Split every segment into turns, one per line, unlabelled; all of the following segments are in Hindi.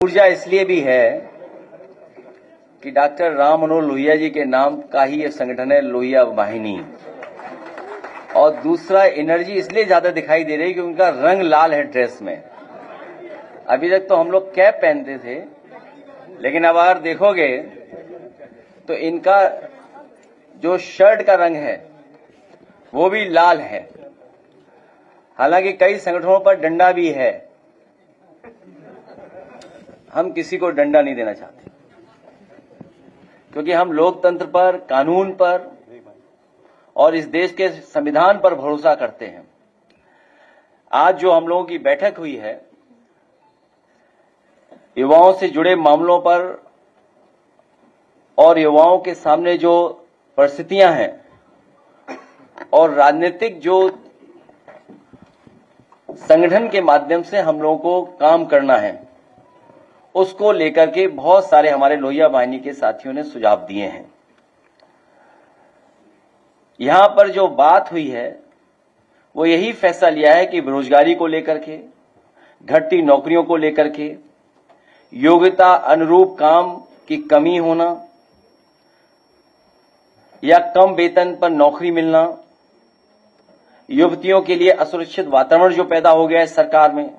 ऊर्जा इसलिए भी है कि डॉक्टर राम मनोहर लोहिया जी के नाम का ही ये संगठन है, लोहिया वाहिनी। और दूसरा, एनर्जी इसलिए ज्यादा दिखाई दे रही है कि उनका रंग लाल है ड्रेस में। अभी तक तो हम लोग कैप पहनते थे, लेकिन अब अगर देखोगे तो इनका जो शर्ट का रंग है वो भी लाल है। हालांकि कई संगठनों पर डंडा भी है, हम किसी को डंडा नहीं देना चाहते, क्योंकि हम लोकतंत्र पर, कानून पर और इस देश के संविधान पर भरोसा करते हैं। आज जो हम लोगों की बैठक हुई है, युवाओं से जुड़े मामलों पर और युवाओं के सामने जो परिस्थितियां हैं और राजनीतिक जो संगठन के माध्यम से हम लोगों को काम करना है, उसको लेकर के बहुत सारे हमारे लोहिया वाहिनी के साथियों ने सुझाव दिए हैं। यहां पर जो बात हुई है वो यही फैसला लिया है कि बेरोजगारी को लेकर के, घटती नौकरियों को लेकर के, योग्यता अनुरूप काम की कमी होना या कम वेतन पर नौकरी मिलना, युवतियों के लिए असुरक्षित वातावरण जो पैदा हो गया है सरकार में,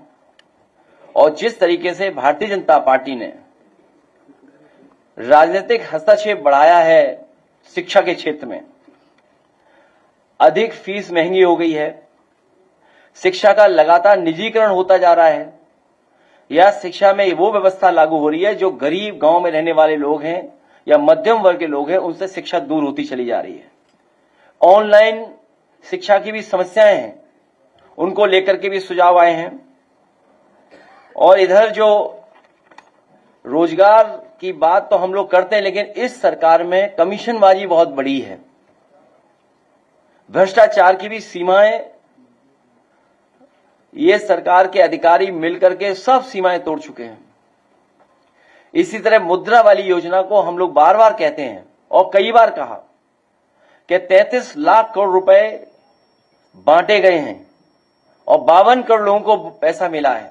और जिस तरीके से भारतीय जनता पार्टी ने राजनीतिक हस्तक्षेप बढ़ाया है शिक्षा के क्षेत्र में, अधिक फीस महंगी हो गई है, शिक्षा का लगातार निजीकरण होता जा रहा है, या शिक्षा में वो व्यवस्था लागू हो रही है जो गरीब गांव में रहने वाले लोग हैं या मध्यम वर्ग के लोग हैं, उनसे शिक्षा दूर होती चली जा रही है। ऑनलाइन शिक्षा की भी समस्याएं हैं, उनको लेकर के भी सुझाव आए हैं। और इधर जो रोजगार की बात तो हम लोग करते हैं, लेकिन इस सरकार में कमीशनबाजी बहुत बड़ी है, भ्रष्टाचार की भी सीमाएं, ये सरकार के अधिकारी मिलकर के सब सीमाएं तोड़ चुके हैं। इसी तरह मुद्रा वाली योजना को हम लोग बार बार कहते हैं और कई बार कहा कि 33 लाख करोड़ रुपए बांटे गए हैं और 52 करोड़ लोगों को पैसा मिला है,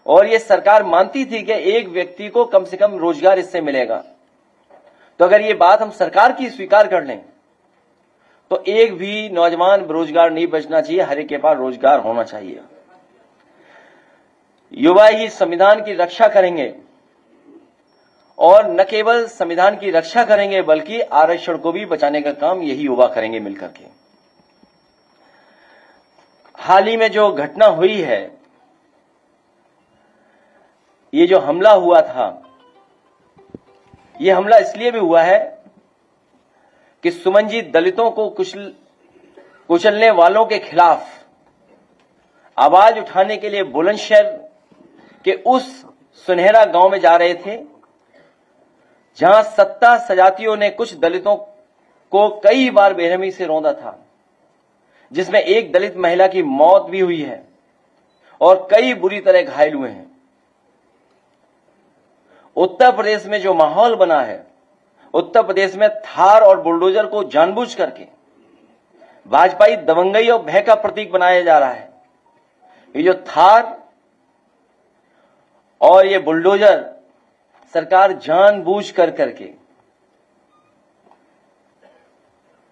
और ये सरकार मानती थी कि एक व्यक्ति को कम से कम रोजगार इससे मिलेगा। तो अगर ये बात हम सरकार की स्वीकार कर लें तो एक भी नौजवान बेरोजगार नहीं बचना चाहिए, हर एक के पास रोजगार होना चाहिए। युवा ही संविधान की रक्षा करेंगे, और न केवल संविधान की रक्षा करेंगे बल्कि आरक्षण को भी बचाने का काम यही युवा करेंगे मिलकर के। हाल ही में जो घटना हुई है, ये जो हमला हुआ था, ये हमला इसलिए भी हुआ है कि सुमन जी दलितों को कुचलने वालों के खिलाफ आवाज उठाने के लिए बुलंदशहर के उस सुनहरा गांव में जा रहे थे, जहां सत्ता सजातियों ने कुछ दलितों को कई बार बेरहमी से रौंदा था, जिसमें एक दलित महिला की मौत भी हुई है और कई बुरी तरह घायल हुए हैं। उत्तर प्रदेश में जो माहौल बना है, उत्तर प्रदेश में थार और बुलडोजर को जानबूझ करके भाजपाई दबंगई और भय का प्रतीक बनाया जा रहा है। ये जो थार और ये बुलडोजर सरकार जानबूझ करके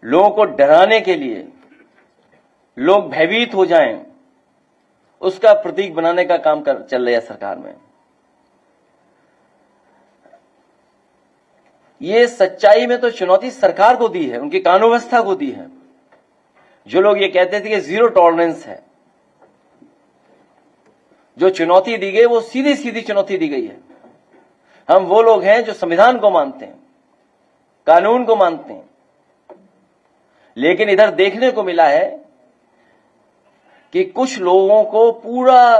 लोगों को डराने के लिए, लोग भयभीत हो जाएं, उसका प्रतीक बनाने का काम चल रहा है सरकार में। ये सच्चाई में तो चुनौती सरकार को दी है, उनकी कानून व्यवस्था को दी है। जो लोग ये कहते थे कि जीरो टॉलरेंस है, जो चुनौती दी गई वो सीधी सीधी चुनौती दी गई है। हम वो लोग हैं जो संविधान को मानते हैं, कानून को मानते हैं, लेकिन इधर देखने को मिला है कि कुछ लोगों को पूरा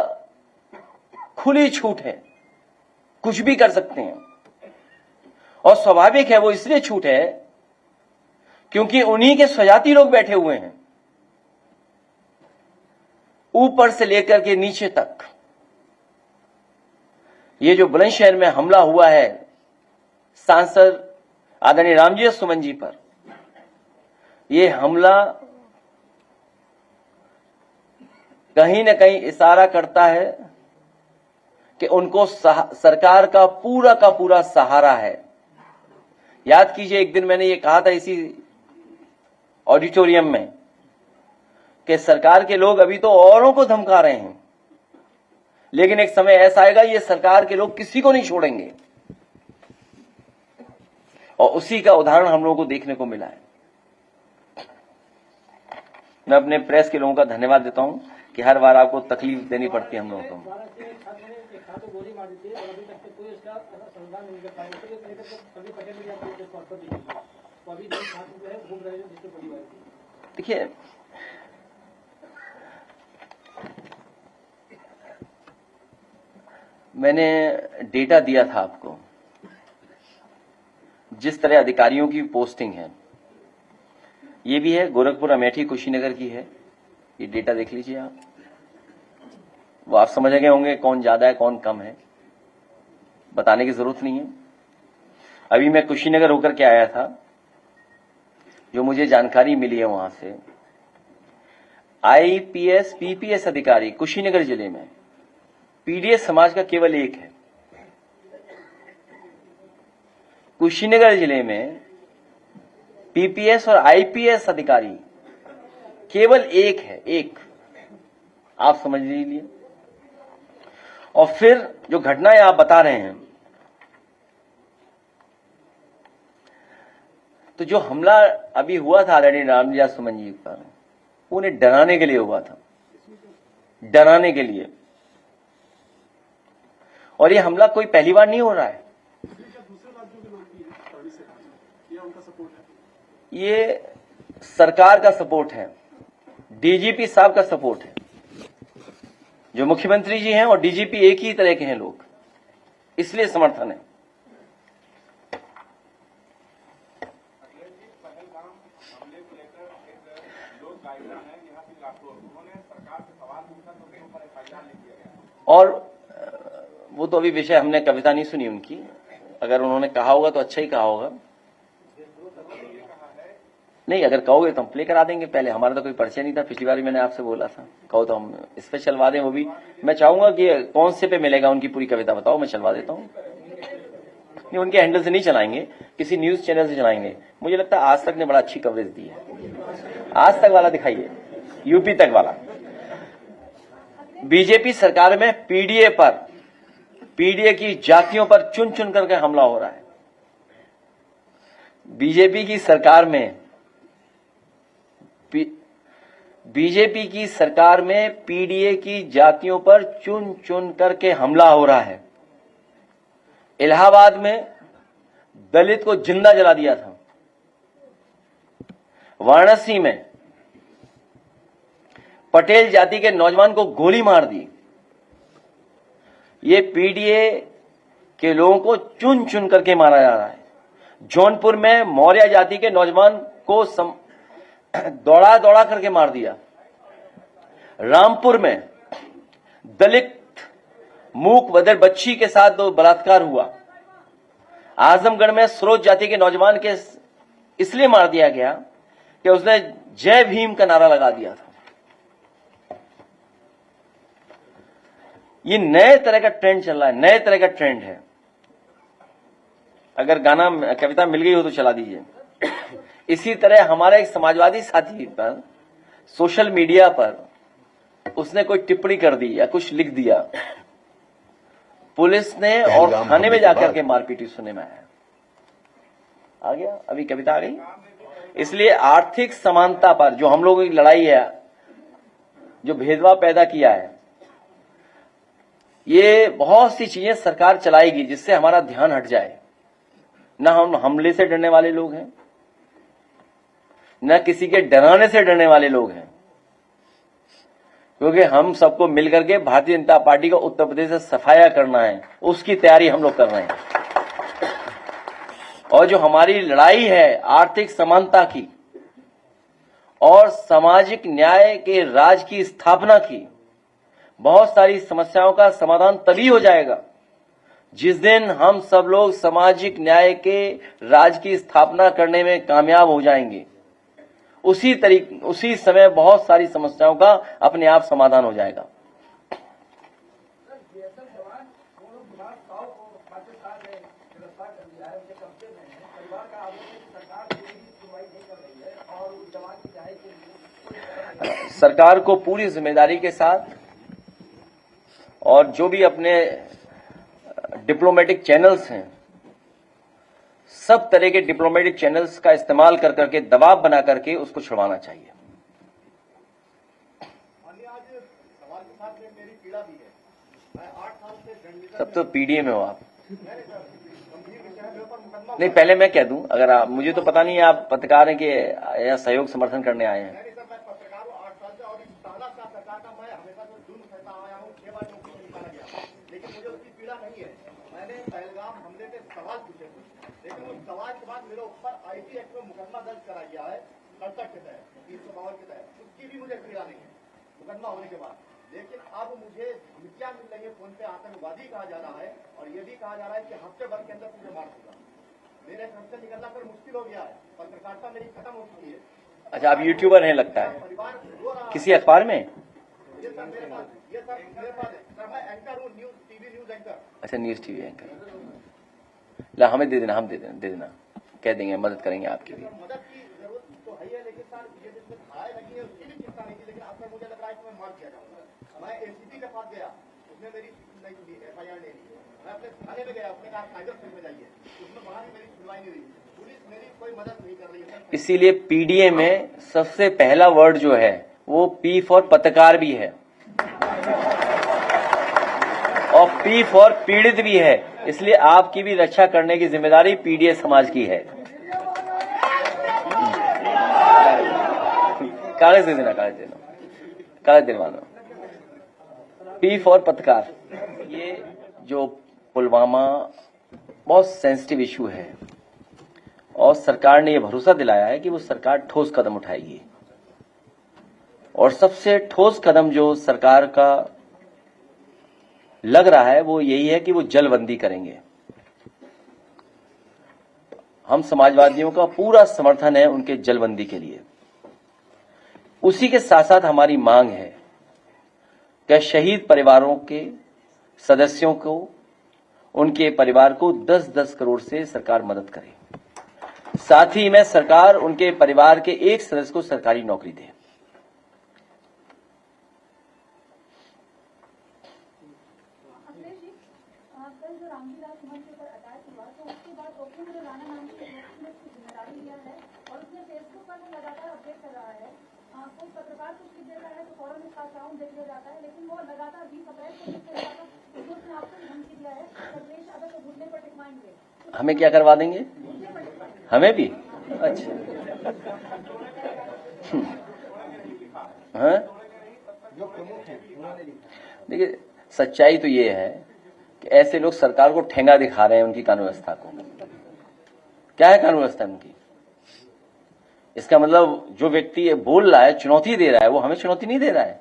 खुली छूट है, कुछ भी कर सकते हैं। और स्वाभाविक है, वो इसलिए छूट है क्योंकि उन्हीं के स्वजाती लोग बैठे हुए हैं, ऊपर से लेकर के नीचे तक। ये जो बुलंदशहर में हमला हुआ है सांसद आदरणीय रामजी सुमन जी पर, ये हमला कहीं न कहीं इशारा करता है कि उनको सरकार का पूरा सहारा है। याद कीजिए, एक दिन मैंने ये कहा था इसी ऑडिटोरियम में कि सरकार के लोग अभी तो औरों को धमका रहे हैं, लेकिन एक समय ऐसा आएगा ये सरकार के लोग किसी को नहीं छोड़ेंगे, और उसी का उदाहरण हम लोगों को देखने को मिला है। मैं अपने प्रेस के लोगों का धन्यवाद देता हूं कि हर बार आपको तकलीफ देनी पड़ती है हम लोगों को। देखिए, मैंने डेटा दिया था आपको, जिस तरह अधिकारियों की पोस्टिंग है, ये भी है गोरखपुर, अमेठी, कुशीनगर की है। ये डेटा देख लीजिए आप, वो आप समझ गए होंगे कौन ज्यादा है कौन कम है, बताने की जरूरत नहीं है। अभी मैं कुशीनगर होकर के आया था, जो मुझे जानकारी मिली है वहां से, आईपीएस पीपीएस अधिकारी कुशीनगर जिले में पीडीएस समाज का केवल एक है। कुशीनगर जिले में पीपीएस और आईपीएस अधिकारी केवल एक है, एक, आप समझ लीजिए। और फिर जो घटनाएं आप बता रहे हैं, तो जो हमला अभी हुआ था आदरणीय रामविलास सुमन जी पर, उन्हें डराने के लिए हुआ था, डराने के लिए। और ये हमला कोई पहली बार नहीं हो रहा है, ये सरकार का सपोर्ट है, डीजीपी साहब का सपोर्ट है। जो मुख्यमंत्री जी हैं और डीजीपी एक ही तरह के हैं लोग, इसलिए समर्थन है। और वो तो अभी विषय हमने कविता नहीं सुनी उनकी, अगर उन्होंने कहा होगा तो अच्छा ही कहा होगा। नहीं, अगर कहोगे तो हम प्ले करा देंगे। पहले हमारा तो कोई परिचय नहीं था, पिछली बार मैंने आपसे बोला था, कहो तो हम इस पे चलवा दें। वो भी मैं चाहूंगा कि कौन से पे मिलेगा, उनकी पूरी कविता बताओ, मैं चलवा देता हूँ। नहीं, उनके हैंडल से नहीं चलाएंगे, किसी न्यूज चैनल से चलाएंगे। मुझे लगता है आज तक ने बड़ा अच्छी कवरेज दी है। आज तक वाला दिखाइए, यूपी तक वाला। बीजेपी सरकार में पीडीए की जातियों पर चुन चुन करके हमला हो रहा है। बीजेपी की सरकार में पीडीए की जातियों पर चुन चुन करके हमला हो रहा है। इलाहाबाद में दलित को जिंदा जला दिया था, वाराणसी में पटेल जाति के नौजवान को गोली मार दी। ये पीडीए के लोगों को चुन चुन करके मारा जा रहा है। जौनपुर में मौर्य जाति के नौजवान को दौड़ा दौड़ा करके मार दिया। रामपुर में दलित मूक बधिर बच्ची के साथ दो बलात्कार हुआ। आजमगढ़ में स्रोत जाति के नौजवान के इसलिए मार दिया गया कि उसने जय भीम का नारा लगा दिया था। ये नए तरह का ट्रेंड चल रहा है, नए तरह का ट्रेंड है। अगर गाना कविता मिल गई हो तो चला दीजिए। इसी तरह हमारा एक समाजवादी साथी पर सोशल मीडिया पर उसने कोई टिप्पणी कर दी या कुछ लिख दिया, पुलिस ने और थाने में जाकर के मारपीट सुनने में आया। आ गया, अभी कविता आ गई। इसलिए आर्थिक समानता पर जो हम लोगों की लड़ाई है, जो भेदभाव पैदा किया है, ये बहुत सी चीजें सरकार चलाएगी जिससे हमारा ध्यान हट जाए। ना हम हमले से डरने वाले लोग हैं, न किसी के डराने से डरने वाले लोग हैं, क्योंकि हम सबको मिलकर के भारतीय जनता पार्टी को उत्तर प्रदेश से सफाया करना है, उसकी तैयारी हम लोग कर रहे हैं। और जो हमारी लड़ाई है आर्थिक समानता की और सामाजिक न्याय के राज की स्थापना की, बहुत सारी समस्याओं का समाधान तभी हो जाएगा जिस दिन हम सब लोग सामाजिक न्याय के राज की स्थापना करने में कामयाब हो जाएंगे। उसी समय बहुत सारी समस्याओं का अपने आप समाधान हो जाएगा। सरकार को पूरी जिम्मेदारी के साथ और जो भी अपने डिप्लोमेटिक चैनल्स हैं, सब तरह के डिप्लोमेटिक चैनल्स का इस्तेमाल कर करके दबाव बना करके उसको छुड़वाना चाहिए। तब तो पीडीए में हो आप। नहीं, पहले मैं कह दूं, अगर आप, मुझे तो पता नहीं है आप पत्रकार हैं कि या सहयोग समर्थन करने आए हैं।
लेकिन मुझे उसकी पीड़ा नहीं है। मैंने पहलगाम हमले के सवाल पूछे थे, लेकिन उस सवाल के बाद मेरे ऊपर आईटी एक्ट में मुकदमा दर्ज करा गया है 67 के तहत, 352 के तहत। उसकी भी मुझे पीड़ा नहीं है मुकदमा होने के बाद। लेकिन अब मुझे धमकियां मिल रही है, फोन पे आतंकवादी कहा जा रहा है और ये भी कहा जा रहा है कि हफ्ते भर के अंदर तुझे मार दूंगा। मेरे घर से निकलना फिर मुश्किल हो गया है, पत्रकारिता मेरी खत्म हो चुकी है।
अच्छा, आप यूट्यूबर हैं लगता है, किसी अखबार में?
ये सर मेरे पास सर मैं एंकर हूँ, न्यूज टीवी न्यूज एंकर।
अच्छा, न्यूज टीवी एंकर। ला, हमें दे देना, हम दे देना, कह देंगे, मदद करेंगे आपकी भी।
मदद की जरूरत तो है, लेकिन सर ये जिसमें धाराएं लगी है उसकी भी चिंता नहीं थी, लेकिन अब तक मुझे लग रहा है कि मैं मार दिया जाऊंगा। मैं एसीपी के पास गया, उसने मेरी नहीं सुनी, FIR नहीं ली। मैं अपने थाने में गया, उसने कहा साइबर सेल में जाइए, उसमें वहां भी मेरी सुनवाई नहीं हुई। पुलिस मेरी कोई मदद नहीं कर रही है।
इसीलिए पीडीए में सबसे पहला वर्ड जो है वो पी फॉर पत्रकार भी है और पी फॉर पीड़ित भी है। इसलिए आपकी भी रक्षा करने की जिम्मेदारी पीडीए समाज की है। कागज दे देना, कागज दिलवाना। पी फॉर पत्रकार। ये जो पुलवामा बहुत सेंसिटिव इशू है और सरकार ने यह भरोसा दिलाया है कि वो सरकार ठोस कदम उठाएगी और सबसे ठोस कदम जो सरकार का लग रहा है वो यही है कि वो जलबंदी करेंगे। हम समाजवादियों का पूरा समर्थन है उनके जलबंदी के लिए। उसी के साथ साथ हमारी मांग है कि शहीद परिवारों के सदस्यों को, उनके परिवार को 10-10 करोड़ से सरकार मदद करे। साथ ही में सरकार उनके परिवार के एक सदस्य को सरकारी नौकरी दे।
पत्रकार कुछ लिख देता है तो फौरन इसका अकाउंट देख लिया जाता है, लेकिन वो लगातार 20 अप्रैल को लिख देता है कि उसने आपको धमकी दिया है, सर्वेश अगर तो घुटने पर टिकवाएंगे।
हमें क्या करवा देंगे? हमें भी? अच्छा। हाँ, देखिए सच्चाई तो ये है कि ऐसे लोग सरकार को ठेंगा दिखा रहे हैं उनकी कानून व्यवस्था को। क्या है कानून व्यवस्था उनकी? इसका मतलब जो व्यक्ति ये बोल रहा है, चुनौती दे रहा है, वो हमें चुनौती नहीं दे रहा है,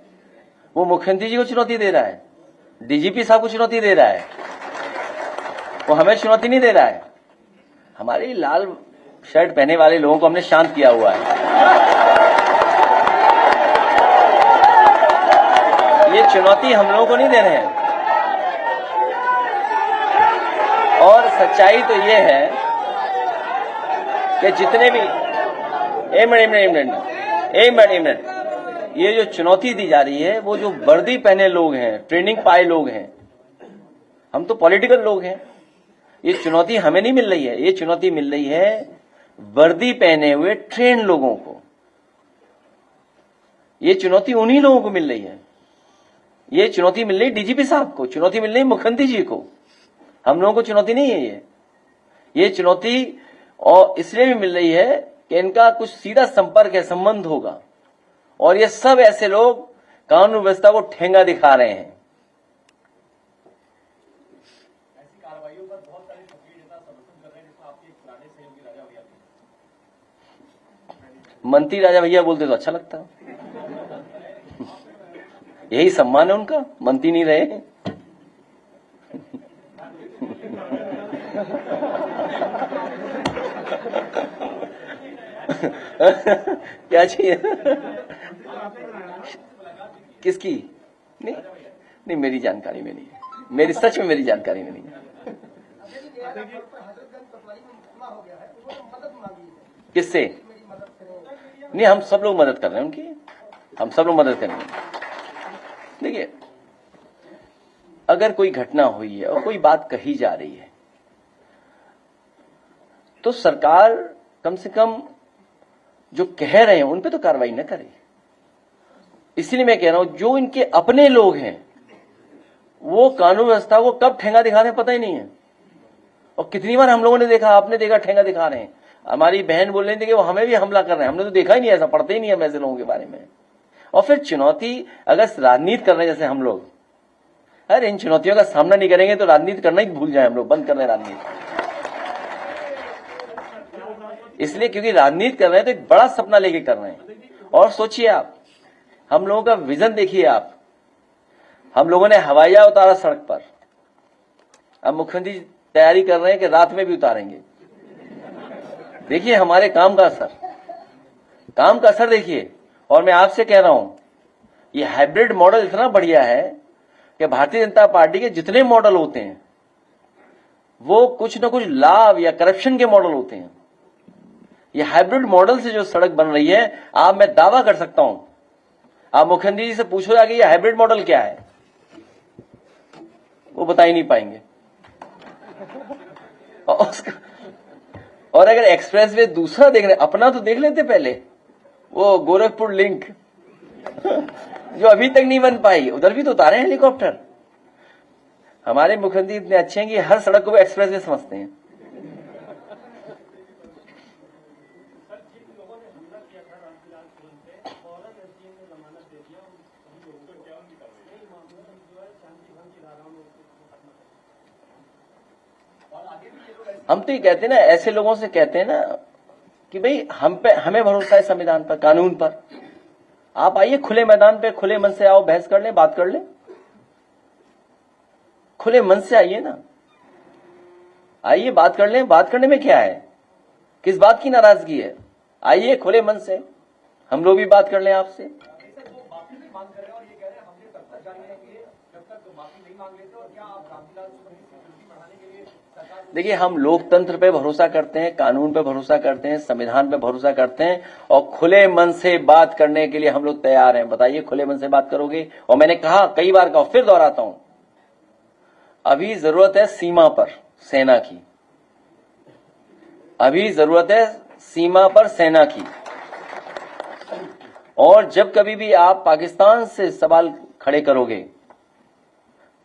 वो मुख्यमंत्री जी को चुनौती दे रहा है, डीजीपी साहब को चुनौती दे रहा है, वो हमें चुनौती नहीं दे रहा है। हमारे लाल शर्ट पहने वाले लोगों को हमने शांत किया हुआ है। ये चुनौती हम लोगों को नहीं दे रहे हैं। और सच्चाई तो ये है कि जितने भी एक मिनट, ये जो चुनौती दी जा रही है वो जो वर्दी पहने लोग हैं, ट्रेनिंग पाए लोग हैं, हम तो पॉलिटिकल लोग हैं। ये चुनौती हमें नहीं मिल रही है, ये चुनौती मिल रही है वर्दी पहने हुए ट्रेन लोगों को। ये चुनौती उन्हीं लोगों को मिल रही है। ये चुनौती मिल रही डीजीपी साहब को, चुनौती मिल रही मुख्यमंत्री जी को। हम लोगों को चुनौती नहीं है ये चुनौती और इसलिए भी मिल रही है कि इनका कुछ सीधा संपर्क है, संबंध होगा, और ये सब ऐसे लोग कानून व्यवस्था को ठेंगा दिखा रहे हैं।
ऐसी कार्रवाइयों पर बहुत सारे सक्रिय नेता समर्थन कर रहे हैं, जिसमें आपके पुराने सहयोगी राजा भैया भी।
मंत्री राजा भैया बोलते तो अच्छा लगता, यही सम्मान है उनका, मंत्री नहीं रहे हैं। क्या चाहिए? किसकी? नहीं मेरी जानकारी में नहीं है, मेरी सच में मेरी जानकारी में नहीं है। किससे? नहीं, हम सब लोग मदद कर रहे हैं उनकी, हम सब लोग मदद करेंगे। देखिए, अगर कोई घटना हुई है और कोई बात कही जा रही है तो सरकार कम से कम जो कह रहे हैं उन पे तो कार्रवाई न करे। इसलिए मैं कह रहा हूं, जो इनके अपने लोग हैं वो कानून व्यवस्था को कब ठेंगा दिखा रहे हैं पता ही नहीं है। और कितनी बार हम लोगों ने देखा, आपने देखा, ठेंगा दिखा रहे हैं। हमारी बहन बोल रही थी कि वो हमें भी हमला कर रहे हैं, हमने तो देखा ही नहीं, ऐसा पढ़ते ही नहीं हम ऐसे लोगों के बारे में। और फिर चुनौती, अगर राजनीति कर रहे हैं जैसे हम लोग, अरे इन चुनौतियों का सामना नहीं करेंगे तो राजनीति करना ही भूल जाए हम लोग, बंद कर रहे हैं राजनीति। इसलिए क्योंकि राजनीति कर रहे हैं तो एक बड़ा सपना लेके कर रहे हैं। और सोचिए आप, हम लोगों का विजन देखिए आप, हम लोगों ने हवाई जहाज उतारा सड़क पर, अब मुख्यमंत्री तैयारी कर रहे हैं कि रात में भी उतारेंगे। देखिए हमारे काम का असर देखिए। और मैं आपसे कह रहा हूं, ये हाइब्रिड मॉडल इतना बढ़िया है कि भारतीय जनता पार्टी के जितने मॉडल होते हैं वो कुछ न कुछ लाभ या करप्शन के मॉडल होते हैं। ये हाइब्रिड मॉडल से जो सड़क बन रही है, मैं दावा कर सकता हूं, आप मुख्यमंत्री जी से पूछो जाके ये हाइब्रिड मॉडल क्या है, वो बता ही नहीं पाएंगे। और अगर एक्सप्रेस वे दूसरा देख रहे, अपना तो देख लेते पहले, वो गोरखपुर लिंक जो अभी तक नहीं बन पाई, उधर भी तो उतारे हेलीकॉप्टर। हमारे मुख्यमंत्री इतने अच्छे हैं कि हर सड़क को भी एक्सप्रेस वे समझते हैं। हम तो ये कहते हैं ना, ऐसे लोगों से कहते हैं ना कि भाई हमें भरोसा है संविधान पर, कानून पर। आप आइए खुले मैदान पे, खुले मन से आओ, बहस कर लें, बात कर लें, खुले मन से आइए ना, आइए बात कर लें। बात करने में क्या है, किस बात की नाराजगी है? आइए खुले मन से, हम लोग भी बात कर लें आपसे। देखिए, हम लोकतंत्र पे भरोसा करते हैं, कानून पे भरोसा करते हैं, संविधान पे भरोसा करते हैं, और खुले मन से बात करने के लिए हम लोग तैयार हैं। बताइए, खुले मन से बात करोगे? और मैंने कहा, कई बार कहा, फिर दोहराता हूं, अभी जरूरत है सीमा पर सेना की, अभी जरूरत है सीमा पर सेना की। और जब कभी भी आप पाकिस्तान से सवाल खड़े करोगे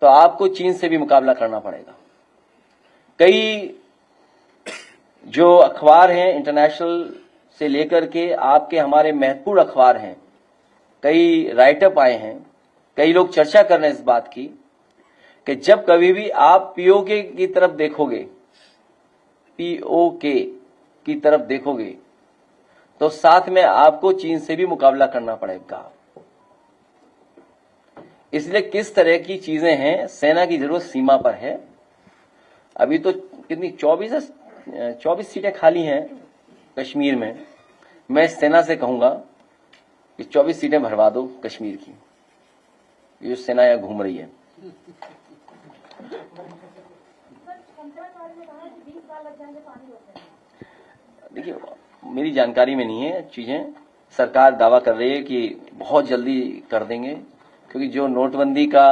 तो आपको चीन से भी मुकाबला करना पड़ेगा। कई जो अखबार हैं इंटरनेशनल से लेकर के आपके हमारे महत्वपूर्ण अखबार हैं, कई राइटअप आए हैं, कई लोग चर्चा कर रहे हैं इस बात की कि जब कभी भी आप पीओके की तरफ देखोगे, पीओके की तरफ देखोगे तो साथ में आपको चीन से भी मुकाबला करना पड़ेगा। इसलिए किस तरह की चीजें हैं, सेना की जरूरत सीमा पर है। अभी तो कितनी 24 सीटें खाली हैं कश्मीर में। मैं सेना से कहूंगा कि 24 सीटें भरवा दो कश्मीर की, ये जो सेना यहां घूम रही है। देखिए, मेरी जानकारी में नहीं है चीजें, सरकार दावा कर रही है कि बहुत जल्दी कर देंगे, क्योंकि जो नोटबंदी का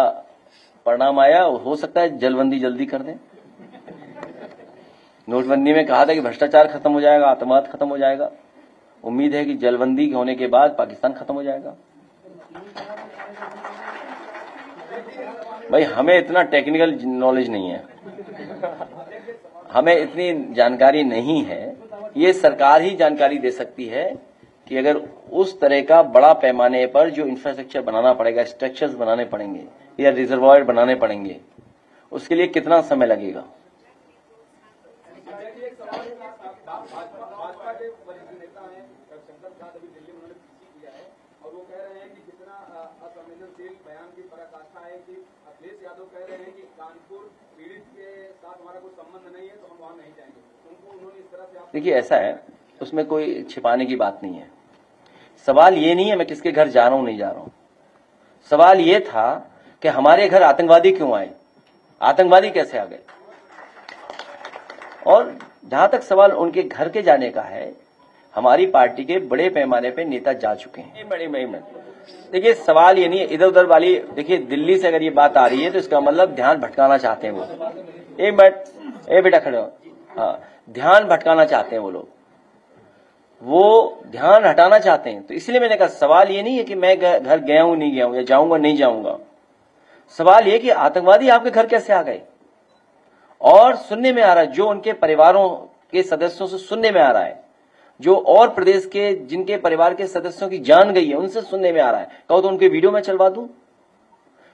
परिणाम आया, हो सकता है जलबंदी जल्दी कर दें। नोटबंदी में कहा था कि भ्रष्टाचार खत्म हो जाएगा, आतंकवाद खत्म हो जाएगा। उम्मीद है कि जलबंदी होने के बाद पाकिस्तान खत्म हो जाएगा। भाई, हमें इतना टेक्निकल नॉलेज नहीं है, हमें इतनी जानकारी नहीं है। ये सरकार ही जानकारी दे सकती है कि अगर उस तरह का बड़ा पैमाने पर जो इंफ्रास्ट्रक्चर बनाना पड़ेगा, स्ट्रक्चर्स बनाने पड़ेंगे या रिजर्वायर बनाने पड़ेंगे, उसके लिए कितना समय लगेगा।
भाजपा के वरिष्ठ नेता हैं शंकर प्रसाद, अभी दिल्ली में उन्होंने किया है और वो कह रहे हैं कि जितना असंवेदनशील बयान की पराकाष्ठा है कि अखिलेश यादव कह रहे हैं कि कानपुर पीड़ित के साथ हमारा कोई संबंध नहीं है तो हम वहां नहीं जाएंगे। उनको उन्होंने इस तरह से,
देखिए ऐसा है, उसमें कोई छिपाने की बात नहीं है। सवाल ये नहीं है मैं किसके घर जा रहा हूं नहीं जा रहा हूं, सवाल ये था कि हमारे घर आतंकवादी क्यों आए, आतंकवादी कैसे आ गए। और जहां तक सवाल उनके घर के जाने का है, हमारी पार्टी के बड़े पैमाने पे नेता जा चुके हैं। बड़े देखिए, सवाल ये नहीं है इधर उधर वाली। देखिए, दिल्ली से अगर ये बात आ रही है तो इसका मतलब ध्यान भटकाना चाहते हैं वो। एक मिनट, ए बेटा खड़े हो। हाँ, ध्यान भटकाना चाहते हैं वो लोग, वो ध्यान हटाना चाहते हैं। तो इसलिए मैंने कहा सवाल ये नहीं है कि मैं घर गया हूं नहीं गया हूं या जाऊंगा नहीं जाऊंगा। सवाल ये कि आतंकवादी आपके घर कैसे आ गए। और सुनने में आ रहा है, जो उनके परिवारों के सदस्यों से सुनने में आ रहा है, जो और प्रदेश के जिनके परिवार के सदस्यों की जान गई है उनसे सुनने में आ रहा है। कहो तो उनके वीडियो में चलवा दूं।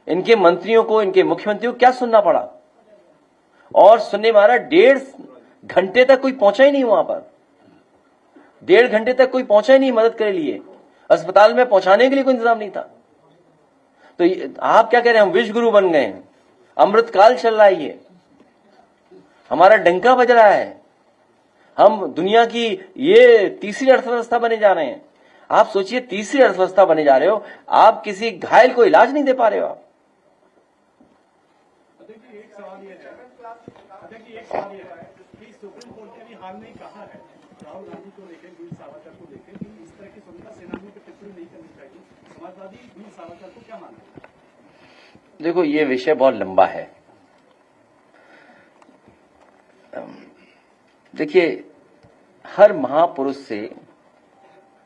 इनके मंत्रियों को, इनके मुख्यमंत्रियों को क्या सुनना पड़ा। और सुनने में आ रहा है 1.5 घंटे तक कोई पहुंचा ही नहीं वहां पर। 1.5 घंटे तक कोई पहुंचा ही नहीं मदद के लिए। अस्पताल में पहुंचाने के लिए कोई इंतजाम नहीं था। तो आप क्या कह रहे हैं, हम विश्व गुरु बन गए हैं, अमृतकाल चल रहा है, ये हमारा डंका बज रहा है, हम दुनिया की ये तीसरी अर्थव्यवस्था बने जा रहे हैं। आप सोचिए, तीसरी अर्थव्यवस्था बने जा रहे हो, आप किसी घायल को इलाज नहीं दे पा रहे हो। आप
देखिए, एक सवाल ये है कि सुप्रीम कोर्ट ने भी हाल में कहा है राहुल गांधी को लेकर, वीर सावरकर को लेकर, कि इस तरह की स्वतंत्रता सेनानियों पर टिप्पणी नहीं करनी चाहिए। समाजवादी वीर सावरकर को क्या मानते हैं?
देखो, ये विषय बहुत लंबा है। देखिए, हर महापुरुष से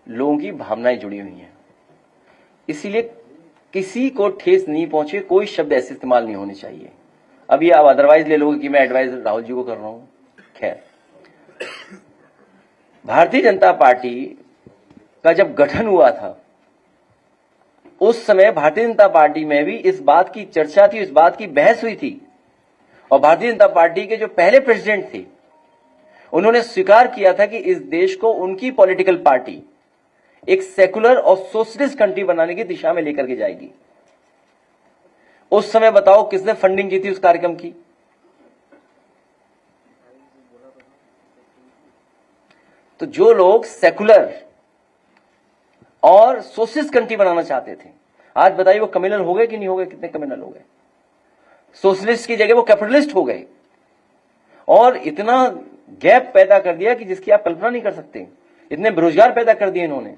लोगों की भावनाएं जुड़ी हुई हैं, इसीलिए किसी को ठेस नहीं पहुंचे, कोई शब्द ऐसे इस्तेमाल नहीं होने चाहिए। अभी आप अदरवाइज ले लोगे कि मैं एडवाइस राहुल जी को कर रहा हूं। खैर, भारतीय जनता पार्टी का जब गठन हुआ था उस समय भारतीय जनता पार्टी में भी इस बात की चर्चा थी, इस बात की बहस हुई थी। और भारतीय जनता पार्टी के जो पहले प्रेसिडेंट थे उन्होंने स्वीकार किया था कि इस देश को उनकी पॉलिटिकल पार्टी एक सेकुलर और सोशलिस्ट कंट्री बनाने की दिशा में लेकर के जाएगी। उस समय बताओ किसने फंडिंग की थी उस कार्यक्रम की। तो जो लोग सेकुलर और सोशलिस्ट कंट्री बनाना चाहते थे, आज बताइए वो कम्युनल हो गए कि नहीं हो गए। कितने कम्युनल हो गए। सोशलिस्ट की जगह वो कैपिटलिस्ट हो गए और इतना गैप पैदा कर दिया कि जिसकी आप कल्पना नहीं कर सकते। इतने बेरोजगार पैदा कर दिए इन्होंने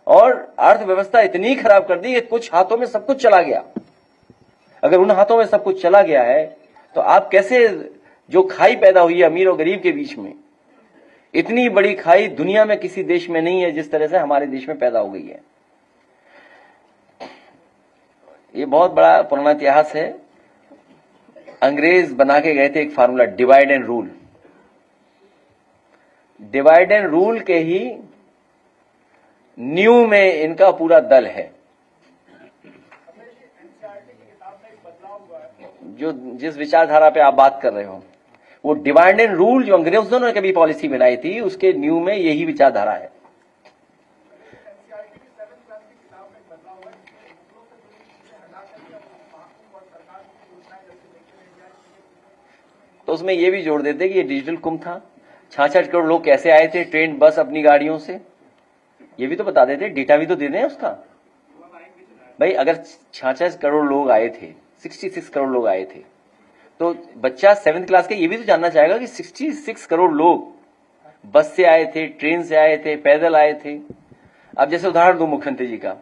और अर्थव्यवस्था इतनी खराब कर दी कि कुछ हाथों में सब कुछ चला गया। अगर उन हाथों में सब कुछ चला गया है तो आप कैसे, जो खाई पैदा हुई है अमीर और गरीब के बीच में, इतनी बड़ी खाई दुनिया में किसी देश में नहीं है जिस तरह से हमारे देश में पैदा हो गई है। ये बहुत बड़ा पुराना इतिहास है। अंग्रेज बना के गए थे एक formula, divide and rule. Divide and rule के ही न्यू में इनका पूरा दल है। जो जिस विचारधारा पे आप बात कर रहे हो, वो डिवाइड एंड रूल जो अंग्रेजों ने कभी पॉलिसी बनाई थी उसके न्यू में यही विचारधारा है। तो उसमें ये भी जोड़ देते कि ये डिजिटल कुंभ था। 66 करोड़ लोग कैसे आए थे, ट्रेन बस अपनी गाड़ियों से, ये भी तो बता देते, डेटा भी तो दे दें उसका। भाई अगर 66 करोड़ लोग आए थे, 66 करोड़ लोग आए थे, तो बच्चा 7th क्लास के ये भी तो जानना चाहेगा कि 66 करोड़ लोग बस से आए थे, ट्रेन से आए थे, पैदल आए थे। अब जैसे उदाहरण दो मुख्यमंत्री जी का,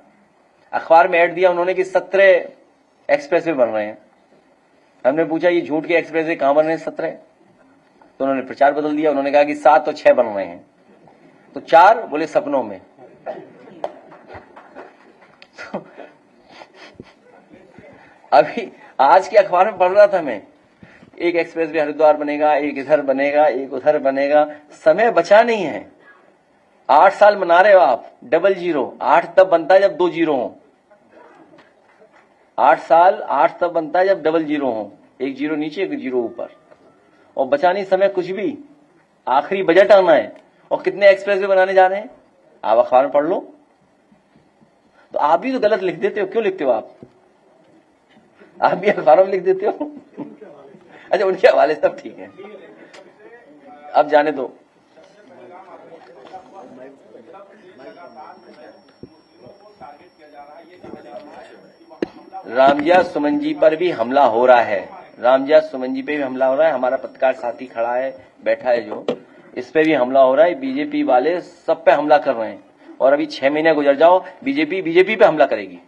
अखबार में ऐड दिया उन्होंने कि 17 एक्सप्रेसवे बन रहे हैं। हमने पूछा ये झूठ के एक्सप्रेसवे कहां बन रहे हैं 17? तो उन्होंने प्रचार बदल दिया, उन्होंने कहा कि 7 और 6 बन रहे हैं। तो 4 बोले सपनों में। तो अभी आज के अखबार में पढ़ रहा था मैं, एक एक्सप्रेसवे हरिद्वार बनेगा, एक इधर बनेगा, एक उधर बनेगा। समय बचा नहीं है। 8 साल मना रहे हो आप, 00। 8 तब बनता है जब 2 जीरो हो। 8 साल, 8 तब बनता है जब 00 हो, 1 जीरो नीचे 1 जीरो ऊपर। और बचा नहीं समय कुछ भी। आखिरी बजट आना है और कितने एक्सप्रेसवे बनाने जा रहे हैं आप अखबार में पढ़ लो। तो आप भी तो गलत लिख देते हो। क्यों लिखते हो आप भी अखबारों में लिख देते हो। अच्छा, उनके हवाले सब ठीक है, अब जाने दो। रामजिया सुमन जी पर भी हमला हो रहा है। रामजिया सुमन जी पे भी हमला हो रहा है। हमारा पत्रकार साथी खड़ा है, बैठा है जो, इस पे भी हमला हो रहा है। बीजेपी वाले सब पे हमला कर रहे हैं और अभी 6 महीने गुजर जाओ बीजेपी पे हमला करेगी।